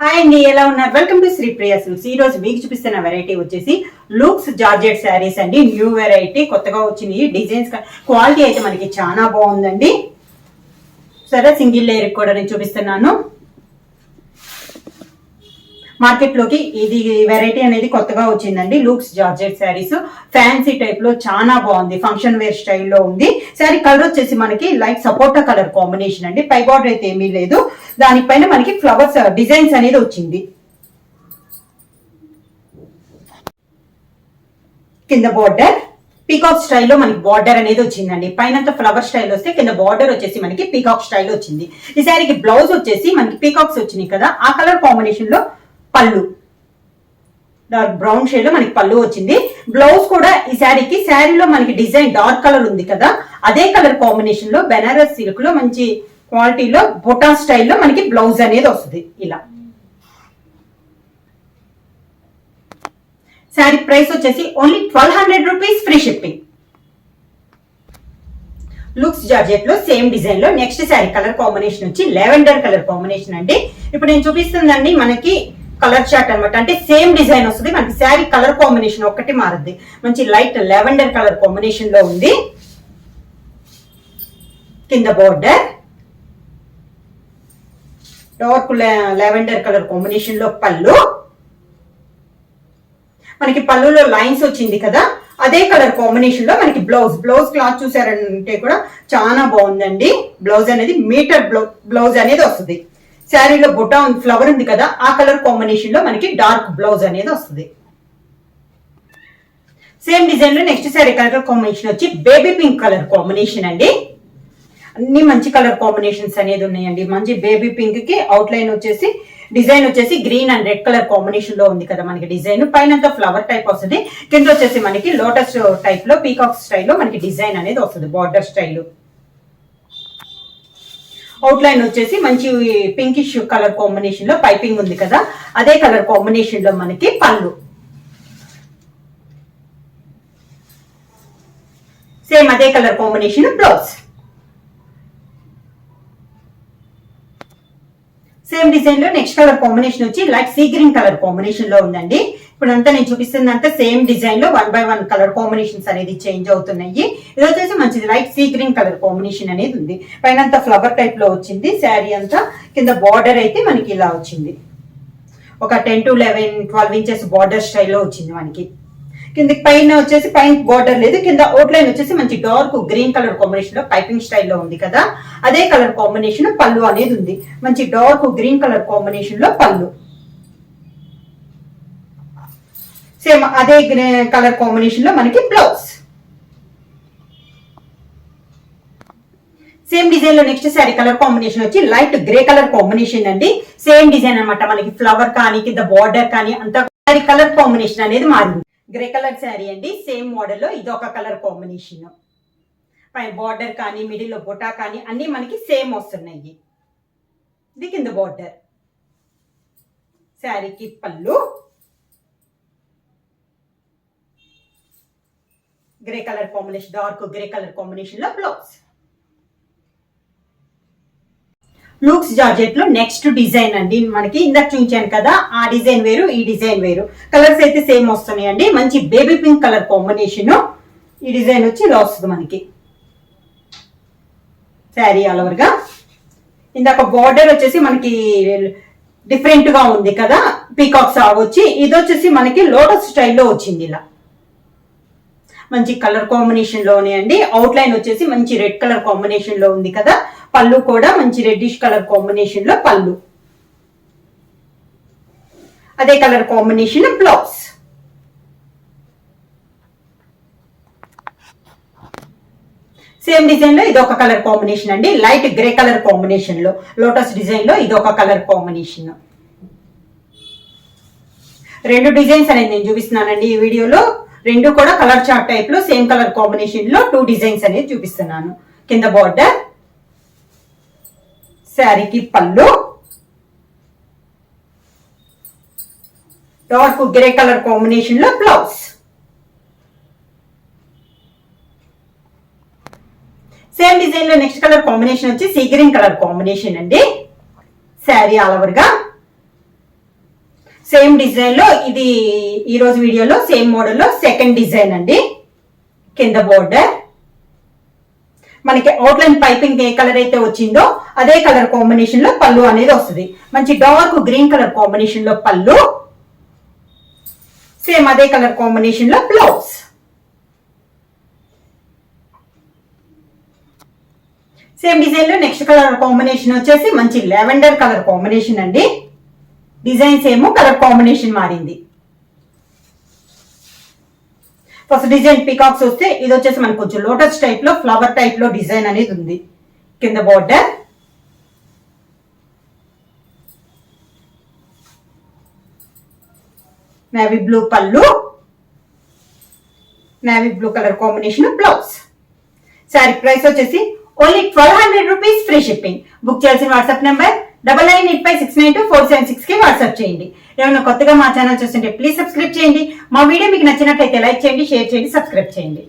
Hi అండి, ఎలా ఉన్నారు? Welcome to Sri Priya silks. ఈ రోజు మీకు చూపిస్తున్న వెరైటీ వచ్చేసి లూక్స్ జార్జెట్ శారీస్ అండి. న్యూ వెరైటీ, కొత్తగా వచ్చినాయి డిజైన్స్. క్వాలిటీ అయితే మనకి చాలా బాగుందండి. సరే, సింగిల్ లేయర్ కూడా నేను చూపిస్తున్నాను. మార్కెట్ లోకి ఇది వెరైటీ అనేది కొత్తగా వచ్చిందండి. Luke's georgette saris fancy type లో చాలా బాగుంది. ఫంక్షన్ వేర్ స్టైల్లో ఉంది. శారీ కలర్ వచ్చేసి మనకి లైట్ సపోటా కలర్ కాంబినేషన్ అండి. పై బార్డర్ అయితే ఏమీ లేదు. దానిపైన మనకి ఫ్లవర్స్ డిజైన్స్ అనేది వచ్చింది. కింద బార్డర్ పీకాక్ స్టైల్లో మనకి బార్డర్ అనేది వచ్చిందండి. పైన ఫ్లవర్ స్టైల్ వస్తే కింద బార్డర్ వచ్చేసి మనకి పీకాక్ స్టైల్ వచ్చింది. ఈ శారీకి బ్లౌజ్ వచ్చేసి మనకి పీకాక్స్ వచ్చినాయి కదా, ఆ కలర్ కాంబినేషన్ లో పళ్ళు డార్క్ బ్రౌన్ షేడ్ లో మనకి పళ్ళు వచ్చింది. బ్లౌజ్ కూడా ఈ శారీకి, శారీలో మనకి డిజైన్ డార్క్ కలర్ ఉంది కదా, అదే కలర్ కాంబినేషన్ లో బెనారస్ సిల్క్ లో మంచి క్వాలిటీలో బొటా స్టైల్లో మనకి బ్లౌజ్ అనేది వస్తుంది. ఇలా శారీ ప్రైస్ వచ్చేసి only 1200 rupees, free shipping. Looks georgette లో సేమ్ డిజైన్ లో నెక్స్ట్ శారీ కలర్ కాంబినేషన్ వచ్చి లెవెండర్ కలర్ కాంబినేషన్ అండి. ఇప్పుడు నేను చూపిస్తుందండి మనకి కలర్ చార్ట్ అనమాట. అంటే సేమ్ డిజైన్ వస్తుంది మనకి. శారీ కలర్ కాంబినేషన్ ఒక్కటి మారుద్ది. మంచి లైట్ లెవెండర్ కలర్ కాంబినేషన్ లో ఉంది. కింద border dark lavender colour combination లో పళ్ళు, మనకి పళ్ళులో లైన్స్ వచ్చింది కదా, అదే కలర్ కాంబినేషన్ లో మనకి బ్లౌజ్ క్లాత్ చూసారంటే కూడా చాలా బాగుందండి. బ్లౌజ్ అనేది మీటర్ బ్లౌజ్ అనేది వస్తుంది. శారీలో బుట్ట ఫ్లవర్ ఉంది కదా, ఆ కలర్ కాంబినేషన్ లో మనకి డార్క్ బ్లౌజ్ అనేది వస్తుంది. సేమ్ డిజైన్ లో నెక్స్ట్ శారీ కలర్ కాంబినేషన్ వచ్చి బేబీ పింక్ కలర్ కాంబినేషన్ అండి. అన్ని మంచి కలర్ కాంబినేషన్స్ అనేది ఉన్నాయండి. మంచి బేబీ పింక్ కి అవుట్ లైన్ వచ్చేసి డిజైన్ వచ్చేసి green and red colour combination లో ఉంది కదా మనకి డిజైన్. పైన ఫ్లవర్ టైప్ వస్తుంది. కింద వచ్చేసి మనకి లోటస్ టైప్ లో పీకాక్ స్టైల్లో మనకి డిజైన్ అనేది వస్తుంది. బార్డర్ స్టైల్ అవుట్ లైన్ వచ్చేసి మంచి పింకిష్ కలర్ కాంబినేషన్ లో పైపింగ్ ఉంది కదా, అదే కలర్ కాంబినేషన్ లో మనకి పళ్ళు. సేమ్ అదే colour combination blouse. Same design లో నెక్స్ట్ కలర్ కాంబినేషన్ వచ్చి light sea green colour combination లో ఉందండి. ఇప్పుడు అంతా నేను చూపిస్తుందంతా సేమ్ డిజైన్ లో 1 by 1 కలర్ కాంబినేషన్స్ అనేది చేంజ్ అవుతున్నాయి. ఇది వచ్చేసి మంచిది light sea green colour combination అనేది ఉంది. పైన ఫ్లవర్ టైప్ లో వచ్చింది శారీ అంతా. కింద బార్డర్ అయితే మనకి ఇలా వచ్చింది. ఒక 10 to 12 ఇంచెస్ బార్డర్ స్టైల్లో వచ్చింది మనకి. కింద పైన వచ్చేసి పైన బార్డర్ లేదు. కింద అవుట్ లైన్ వచ్చేసి మంచి డార్క్ గ్రీన్ కలర్ కాంబినేషన్ లో పైపింగ్ స్టైల్లో ఉంది కదా, అదే కలర్ కాంబినేషన్ పళ్ళు అనేది ఉంది. మంచి డార్క్ గ్రీన్ కలర్ కాంబినేషన్ లో పళ్ళు. సేమ్ అదే కలర్ కాంబినేషన్ లో మనకి బ్లౌజ్. సేమ్ డిజైన్ లో నెక్స్ట్ శారీ కలర్ కాంబినేషన్ వచ్చి లైట్ గ్రే కలర్ కాంబినేషన్ అండి. సేమ్ డిజైన్ అనమాట. మనకి ఫ్లవర్ కానీ కింద బార్డర్ కానీ అంతా కలర్ కాంబినేషన్ అనేది మారింది. గ్రే కలర్ శారీ అండి. సేమ్ మోడల్ లో ఇది ఒక కలర్ కాంబినేషన్. పైన బార్డర్ కానీ మిడిల్ లో బొటా కానీ అన్ని మనకి సేమ్ వస్తున్నాయి. ఇది కింద బార్డర్. శారీకి పళ్ళు grey colour combination, dark grey colour combination లో బ్లౌజ్. లూక్స్ జార్జెట్ లో నెక్స్ట్ డిజైన్ అండి. మనకి ఇందాక చూపించాను కదా, ఆ డిజైన్ వేరు, ఈ డిజైన్ వేరు. కలర్స్ అయితే సేమ్ వస్తున్నాయి అండి. మంచి బేబీ పింక్ కలర్ కాంబినేషన్. ఈ డిజైన్ వచ్చి ఇలా వస్తుంది మనకి. శారీ ఆల్ ఓవర్ గా. ఇందాక బార్డర్ వచ్చేసి మనకి డిఫరెంట్ గా ఉంది కదా, పీకాక్స్ వచ్చి ఇది వచ్చేసి మనకి లోటస్ స్టైల్లో వచ్చింది. ఇలా మంచి కలర్ కాంబినేషన్ లోనే అండి. అవుట్ లైన్ వచ్చేసి మంచి రెడ్ కలర్ కాంబినేషన్ లో ఉంది కదా, పళ్ళు కూడా మంచి రెడ్డిష్ కలర్ కాంబినేషన్ లో పళ్ళు, అదే colour combination blouse. Same design లో ఇది ఒక కలర్ కాంబినేషన్ అండి. లైట్ గ్రే కలర్ కాంబినేషన్ లో లోటస్ డిజైన్ లో ఇది ఒక కలర్ కాంబినేషన్. రెండు డిజైన్స్ అనేది నేను చూపిస్తున్నానండి ఈ వీడియోలో. రెండు కూడా కలర్ చార్ట్ టైప్ లో సేమ్ కలర్ కాంబినేషన్ లో 2 డిజైన్స్ అనేది చూపిస్తున్నాను. కింద బార్డర్, శారీకి పళ్ళు, డార్క్ గ్రే కలర్ కాంబినేషన్ లో బ్లౌజ్. సేమ్ డిజైన్ లో నెక్స్ట్ కలర్ కాంబినేషన్ వచ్చి సీ గ్రీన్ కలర్ కాంబినేషన్ అండి. శారీ ఆల్ ఓవర్ గా సేమ్ డిజైన్ లో ఇది ఈ రోజు వీడియోలో సేమ్ మోడల్ లో సెకండ్ డిజైన్ అండి. కింద బోర్డర్ మనకి అవుట్లైన్ పైపింగ్ ఏ కలర్ అయితే వచ్చిందో అదే కలర్ కాంబినేషన్ లో పళ్ళు అనేది వస్తుంది. మంచి డార్క్ గ్రీన్ కలర్ కాంబినేషన్ లో పళ్ళు, సేమ్ అదే కలర్ కాంబినేషన్ లో బ్లౌజ్. సేమ్ డిజైన్ లో నెక్స్ట్ కలర్ కాంబినేషన్ వచ్చేసి మంచి లెవెండర్ కలర్ కాంబినేషన్ అండి. డిజైన్స్ ఏమో కలర్ కాంబినేషన్ మారింది. ఫస్ట్ డిజైన్ పీకాక్స్ వస్తే ఇది వచ్చేసి మనకు కొంచెం లోటస్ టైప్ లో ఫ్లవర్ టైప్ లో డిజైన్ అనేది ఉంది. కింద బోర్డర్ నేవీ బ్లూ పళ్ళు, navy blue colour combination blouse. Sari price వచ్చేసి only 1200 rupees, free shipping. Book చేయాల్సిన వాట్సాప్ నెంబర్ 9985692476 కి వాట్సాప్ చేయండి. ఏమైనా కొత్తగా మా ఛానల్ చూస్తుంటే ప్లీజ్ సబ్స్క్రైబ్ చేయండి. మా వీడియో మీకు నచ్చినట్లయితే లైక్ చేయండి, షేర్ చేయండి, సబ్స్క్రైబ్ చేయండి.